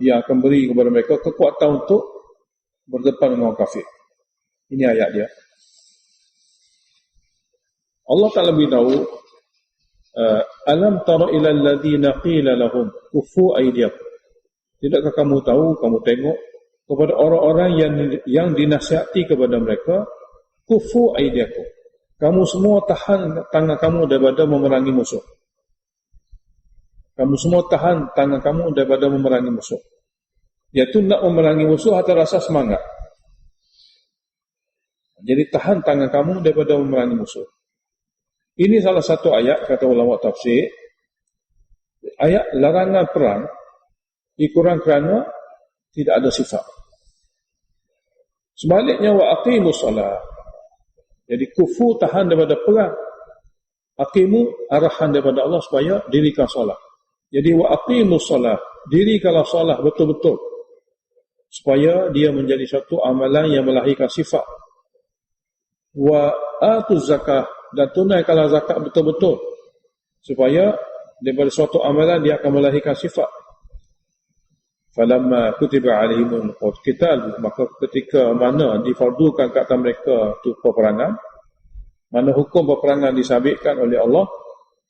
yang akan beri kepada mereka kekuatan untuk berdepan dengan orang kafir. Ini ayat dia. Allah Ta'ala beritahu, alam tara ila alladhina qila lahum kufu aydiyakum. Tidakkah kamu tahu, kamu tengok kepada orang-orang yang dinasihati kepada mereka, kufu aydiyakum, kamu semua tahan tangan kamu daripada memerangi musuh. Kamu semua tahan tangan kamu daripada memerangi musuh. Iaitu nak memerangi musuh atau rasa semangat. Jadi tahan tangan kamu daripada memerangi musuh. Ini salah satu ayat, kata ulama tafsir, ayat larangan perang dikurang kerana tidak ada sifat. Sebaliknya, wa aqimus salat. Jadi kufu tahan daripada perang, aqimu arahan daripada Allah supaya dirikan solat. Jadi wa aqimus salat, dirikanlah solat betul-betul supaya dia menjadi satu amalan yang melahirkan sifat. Wa atuz zakah, dan tunaikanlah zakat betul-betul supaya daripada suatu amalan dia akan melahirkan sifat. Falamma kutiba alaihimul qital, maka ketika mana difardukan ke atas mereka tu peperangan, mana hukum peperangan disabitkan oleh Allah,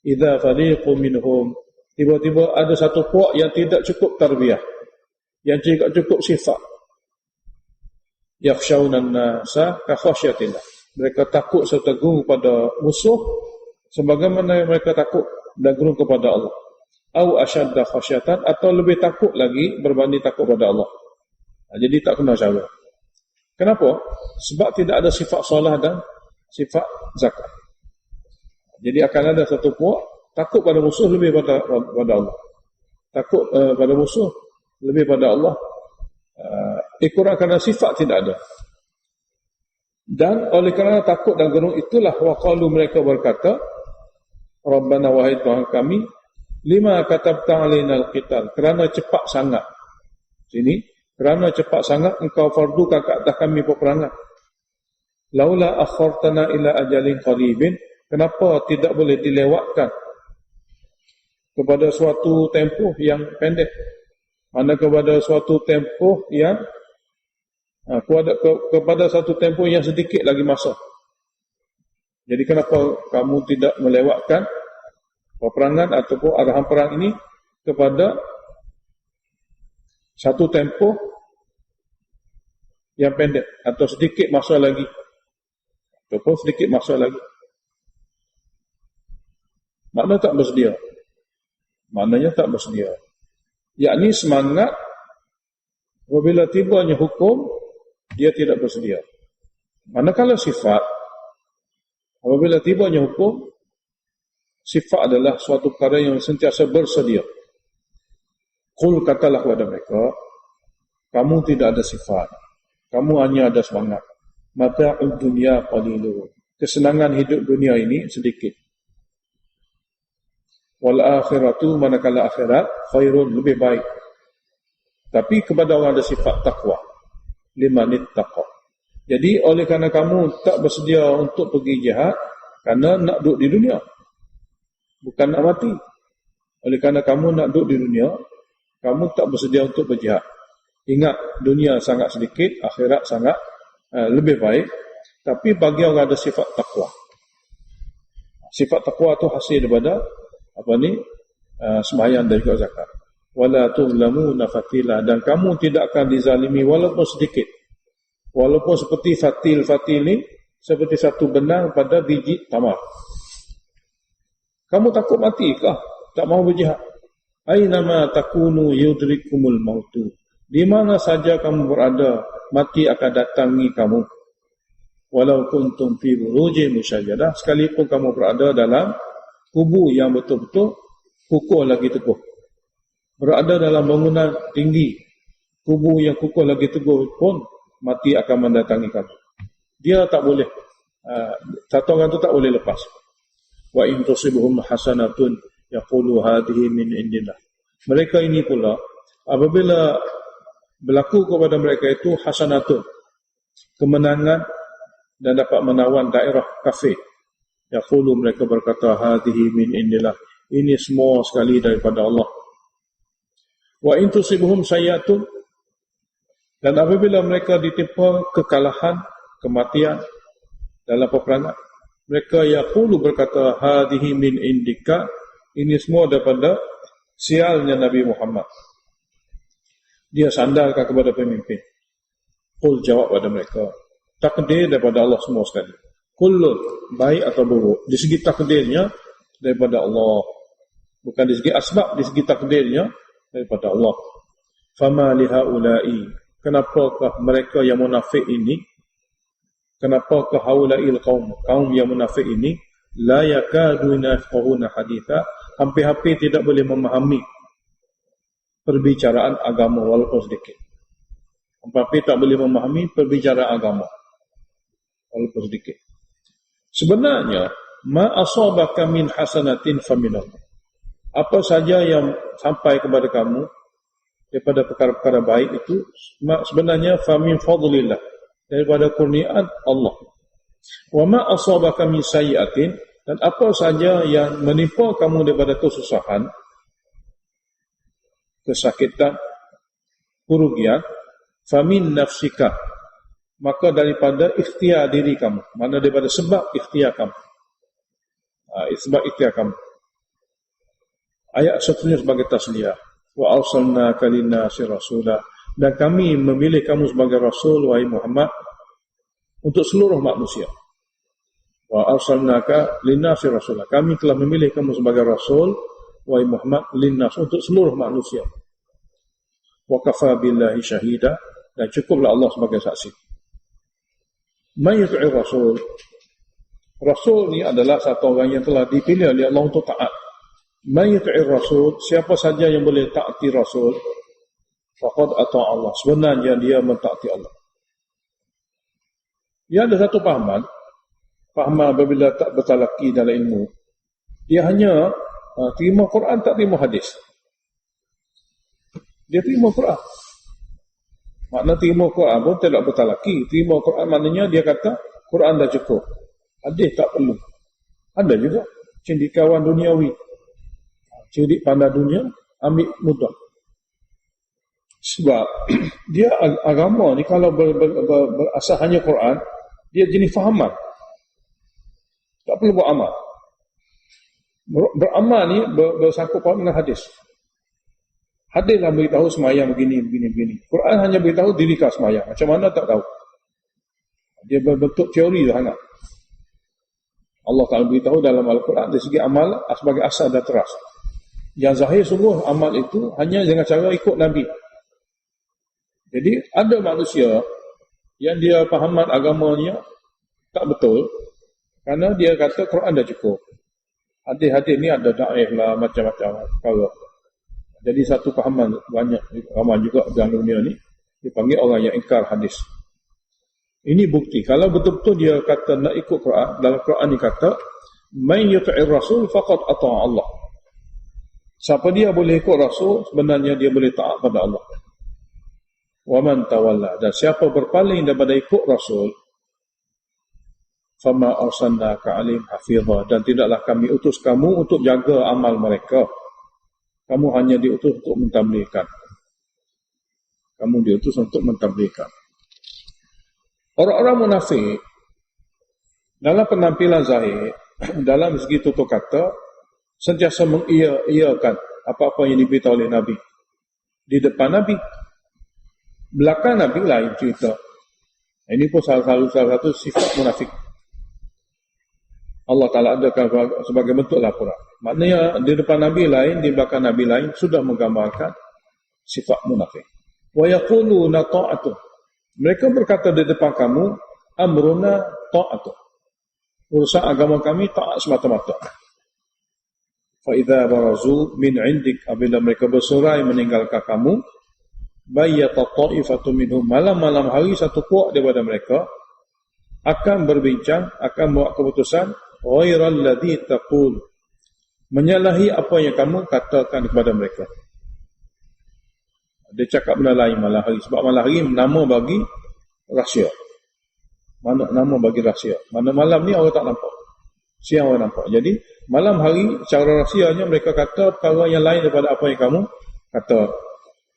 idza fariqum minhum, tiba-tiba ada satu puak yang tidak cukup tarbiyah, yang tidak cukup sifat, yakhshawnan nasa ka khasyatillah, mereka takut serta gerung kepada musuh sebagaimana mereka takut dan gerung kepada Allah. Au asyadda khasyatan, atau lebih takut lagi berbanding takut kepada Allah. Jadi tak kena cara. Kenapa? Sebab tidak ada sifat solat dan sifat zakat. Jadi akan ada satu puak takut pada musuh lebih pada Allah. Takut pada musuh lebih pada Allah. Kurang kerana sifat tidak ada. Dan oleh kerana takut dan gerung itulah waqalu, mereka berkata, Rabbana, wahai Tuhan kami, lima katabta alaina alqital, kerana cepat sangat. Sini, kerana cepat sangat engkau fardukan ke atas kami peperangan. Laula akhartana ila ajalin qaribin, kenapa tidak boleh dilewatkan kepada suatu tempoh yang pendek, mana kepada suatu tempoh yang kepada satu tempoh yang sedikit lagi masa. Jadi kenapa kamu tidak melewatkan peperangan ataupun arahan perang ini kepada satu tempoh yang pendek atau sedikit masa lagi, ataupun sedikit masa lagi? Makna tak bersedia. Maknanya tak bersedia. Yakni semangat apabila tibanya hukum, dia tidak bersedia. Manakala sifat, apabila tibanya hukum, sifat adalah suatu perkara yang sentiasa bersedia. Qul, katalah kepada mereka, kamu tidak ada sifat, kamu hanya ada semangat. Mata'ud dunya qalilun, kesenangan hidup dunia ini sedikit. Wal akhiratu, manakala akhirat, khairun, lebih baik. Tapi kepada orang ada sifat takwa, liman ittaqa. Jadi oleh kerana kamu tak bersedia untuk pergi jihad kerana nak duduk di dunia, bukan nak mati. Oleh kerana kamu nak duduk di dunia, kamu tak bersedia untuk berjihad. Ingat, dunia sangat sedikit, akhirat sangat lebih baik. Tapi bagi orang ada sifat takwa, sifat takwa itu hasil daripada sembahyang dan juga zakat. Wala tuzlamuna fatila, dan kamu tidak akan dizalimi walaupun sedikit. Walaupun seperti fatil ni, seperti satu benang pada biji tamar. Kamu takut mati kah? Tak mahu berjihad? Ainama takunu yudrikumul mautu, di mana saja kamu berada, mati akan datangi kamu. Walau kuntum fi burujin musyayyadah, sekalipun kamu berada dalam kubu yang betul-betul kukuh lagi teguh, berada dalam bangunan tinggi, kubu yang kukuh lagi teguh pun, mati akan mendatangi kamu. Dia tak boleh, satu orang tu tak boleh lepas. Wa in tusibuhum hasanatun yaqulu hadhihi min indillah. Mereka ini pula apabila berlaku kepada mereka itu hasanatun, kemenangan dan dapat menawan daerah kafir, yaqulu, mereka berkata, hadhihi min indillah, ini semua sekali daripada Allah. Wa in tusibuhum sayyatun, dan apabila mereka ditimpa kekalahan, kematian dalam peperangan, mereka yaqulu, berkata, hadhihi min indika, ini semua daripada sialnya Nabi Muhammad. Dia sandarkan kepada pemimpin. Qul, jawab pada mereka, takdir daripada Allah semua sekali. Kullun, baik atau buruk, di segi takdirnya daripada Allah, bukan di segi asbab, di segi takdirnya daripada Allah. Fama lihaulai, kenapakah mereka yang munafik ini, kenapakah haula'il kaum yang munafik ini, la yakaduna yafqahuna haditha, hampir-hampir tidak boleh memahami perbicaraan agama walaupun sedikit. Hampir tak boleh memahami perbicaraan agama walaupun sedikit. Sebenarnya, ma asabaka min hasanatin faminallah, apa saja yang sampai kepada kamu daripada perkara-perkara baik itu sebenarnya famin fadlillah, daripada kurniaan Allah. Wa ma asabaka min sayyi'atin, dan apa saja yang menimpa kamu daripada kesusahan, kesakitan, kerugian, famin nafsika, maka daripada ikhtiar diri kamu, mana daripada sebab ikhtiar kamu. Sebab ikhtiar kamu. Ayat seterusnya sebagai tasliyah. Wa arsalnaka linnasi rasula, dan kami memilih kamu sebagai rasul, wahai Muhammad, untuk seluruh manusia. Wa arsalnaka linnasi rasula, kami telah memilih kamu sebagai rasul, wahai Muhammad, linnas, untuk seluruh manusia. Wa kafa billahi syahida, dan cukuplah Allah sebagai saksi. Man yuti'ir rasul, rasul ni adalah satu orang yang telah dipilih oleh Allah untuk taat. Man yuti'ir rasul, siapa saja yang boleh taati rasul, faqad ata Allah, sebenarnya dia mentaati Allah. Dia ada satu pahaman apabila tak bertalaki dalam ilmu, dia hanya terima Quran, tak terima hadis. Dia terima Quran, makna terima Quran pun tidak bertalaki. Terima Quran maknanya dia kata Quran dah cukup, hadis tak perlu. Ada juga cendikawan duniawi, cerdik pandai dunia, ambil mudah. Sebab dia agama ni kalau berasal hanya Quran, dia jenis fahaman, tak perlu beramal. Beramal ni bersangkut paut dengan hadis. Hadis lah beritahu semayang begini. Quran hanya beritahu dirikan semayang, macam mana tak tahu. Dia berbentuk teori sangat. Allah Ta'ala beritahu dalam Al-Quran dari segi amal sebagai asal dan teras. Yang zahir sungguh amal itu hanya dengan cara ikut Nabi. Jadi ada manusia yang dia fahaman agamanya tak betul, kerana dia kata Quran dah cukup. Hadis-hadis ni ada daif lah, macam-macam perkara. Jadi satu fahaman banyak ramai juga dalam dunia ni dipanggil orang yang ingkar hadis. Ini bukti kalau betul-betul dia kata nak ikut Quran. Dalam Quran ni kata man yuti'ir rasul faqad ata'a Allah. Siapa dia boleh ikut rasul, sebenarnya dia boleh taat pada Allah. Wa man tawalla, dan siapa berpaling daripada ikut rasul, fama arsalnaka alaihim hafizah, dan tidaklah kami utus kamu untuk jaga amal mereka. Kamu hanya diutus untuk mentadbirkan. Kamu diutus untuk mentadbirkan. Orang-orang munafik dalam penampilan zahir, dalam segi tutur kata, sentiasa mengiyakan apa-apa yang diberitahu oleh Nabi. Di depan Nabi, belakang Nabi lain cerita. Ini pun salah satu sifat munafik. Allah Ta'ala adakan sebagai bentuk laporan. Maknanya di depan Nabi lain, di belakang Nabi lain, sudah menggambarkan sifat munafik. Wa yaquluna ta'atu, mereka berkata di depan kamu, amruna ta'atu, urusan agama kami taat semata-mata. Fa idza barazu min 'indik, apabila mereka berserai meninggalkan kamu, bayyata ta'ifatu minhum, malam-malam hari satu puak daripada mereka akan berbincang, akan buat keputusan ghairal ladzi taqul, menyalahi apa yang kamu katakan kepada mereka. Dia cakap benda lain malam hari. Sebab malam hari nama bagi rahsia. Nama bagi rahsia. Mana malam ni orang tak nampak. Siang orang nampak. Jadi malam hari cara rahsianya mereka kata perkara yang lain daripada apa yang kamu kata.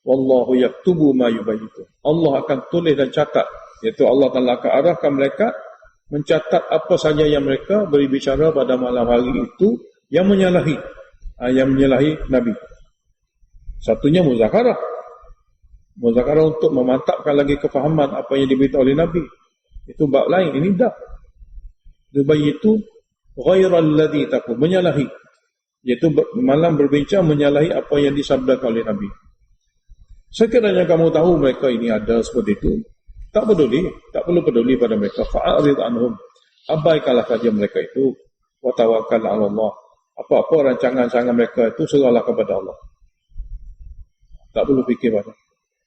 Wallahu yaktubu ma yubayyitun. Allah akan tulis dan catat. Iaitu Allah Ta'ala akan arahkan mereka mencatat apa saja yang mereka berbicara pada malam hari itu yang menyalahi Nabi. Satunya muzakarah untuk memantapkan lagi kefahaman apa yang diberitahu oleh Nabi. Itu bab lain. Ini dah yubayyitu ghairal ladzi taqul, menyalahi, iaitu malam berbincang menyalahi apa yang disabdakan oleh Nabi. Sekiranya kamu tahu mereka ini ada seperti itu, tak perlu peduli pada mereka. Fa'arid anhum, abaikanlah saja mereka itu. Wa tawakkal 'ala Allah, apa-apa rancangan-rancangan mereka itu serahlah kepada Allah. Tak perlu fikir pada.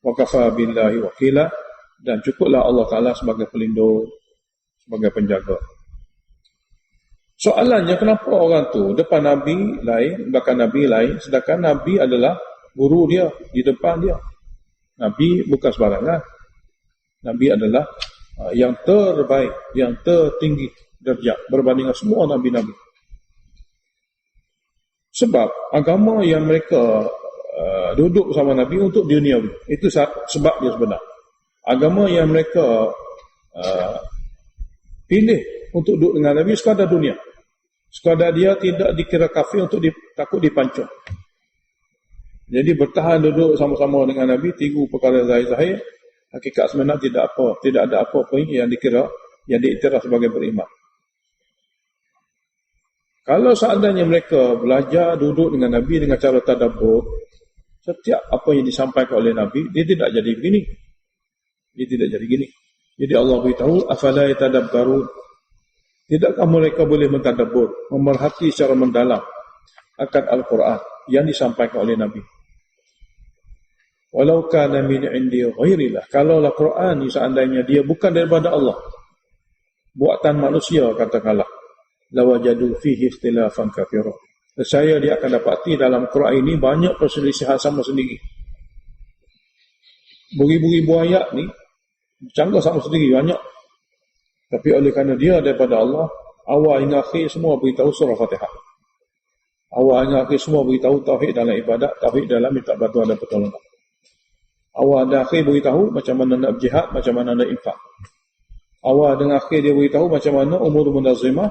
Wa kafa billahi wakila, dan cukuplah Allah Ta'ala sebagai pelindung, sebagai penjaga. Soalannya, kenapa orang tu depan Nabi lain, belakang Nabi lain, sedangkan Nabi adalah guru dia, di depan dia. Nabi bukan sembarangan. Nabi adalah yang terbaik, yang tertinggi darjat berbanding semua Nabi-Nabi. Sebab agama yang mereka duduk sama Nabi untuk dunia, itu sebab dia sebenar. Agama yang mereka pilih untuk duduk dengan Nabi sekadar dunia. Sekadar dia tidak dikira kafir untuk takut dipancung. Jadi bertahan duduk sama-sama dengan Nabi, tiga perkara zahir-zahir, hakikat sebenar tidak ada apa-apa yang dikira, yang diiktiraf sebagai beriman. Kalau seandainya mereka belajar duduk dengan Nabi dengan cara tadabbur, setiap apa yang disampaikan oleh Nabi, dia tidak jadi begini. Jadi Allah beritahu, afala yatadabbarun, tidakkah mereka boleh mentadabbur, memerhati secara mendalam akan Al-Quran yang disampaikan oleh Nabi. Walau kana min indi ghairillah, kalau Al-Quran ni seandainya dia bukan daripada Allah, buatan manusia katakanlah, lawajadu fihi ikhtilafan katsira, saya dia akan dapati dalam Quran ini banyak perselisihan sama sendiri. Beribu-ribu ayat ni bercanggah sama sendiri banyak. Tapi oleh kerana dia daripada Allah, awal hingga akhir semua beritahu surah Fatihah. Awal hingga akhir semua beritahu tauhid dalam ibadat, tauhid dalam minta bantuan dan pertolongan. Awal dan akhir beritahu macam mana nak berjihad, macam mana nak infak. Awal dan akhir dia beritahu macam mana umur munazimah,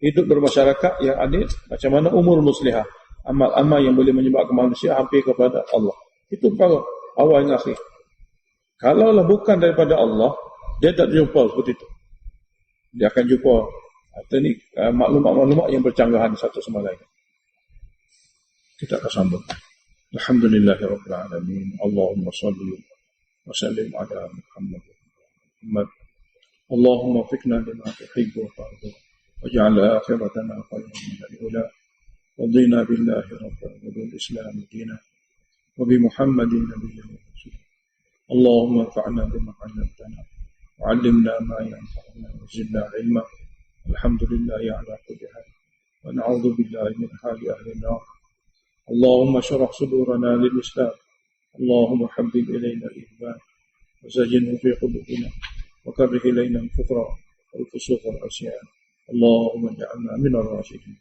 hidup bermasyarakat yang adil, macam mana umur muslihah, amal-amal yang boleh menyebabkan manusia hampir kepada Allah. Itu perkara awal dan akhir. Kalaulah bukan daripada Allah, dia tak jumpa seperti itu. Dia akan jumpa maklumat-maklumat yang bercanggahan satu sama lain. Kita akan sambung. Alhamdulillahirabbil alamin. Allahumma shalli wa sallim ala Muhammad. Allahumma fikna lima tuhibbu wa tarda, waj'al akhiratana khayran min al-ula, wadina billahi rabban wa bil islam dina, wa bi Muhammadin nabiyyan wa rasul. Allahumma anfa'na bima 'allamtana وعلمنا ما ينفعنا وزدنا علما. الحمد لله على كل حال ونعوذ بالله من حال أهل النار. اللهم اشرح صدورنا للإسلام. اللهم حبب إلينا الإيمان وزينه في قلوبنا وكره إلينا الكفر والفسوق والعصيان. اللهم اجعلنا من الراشدين.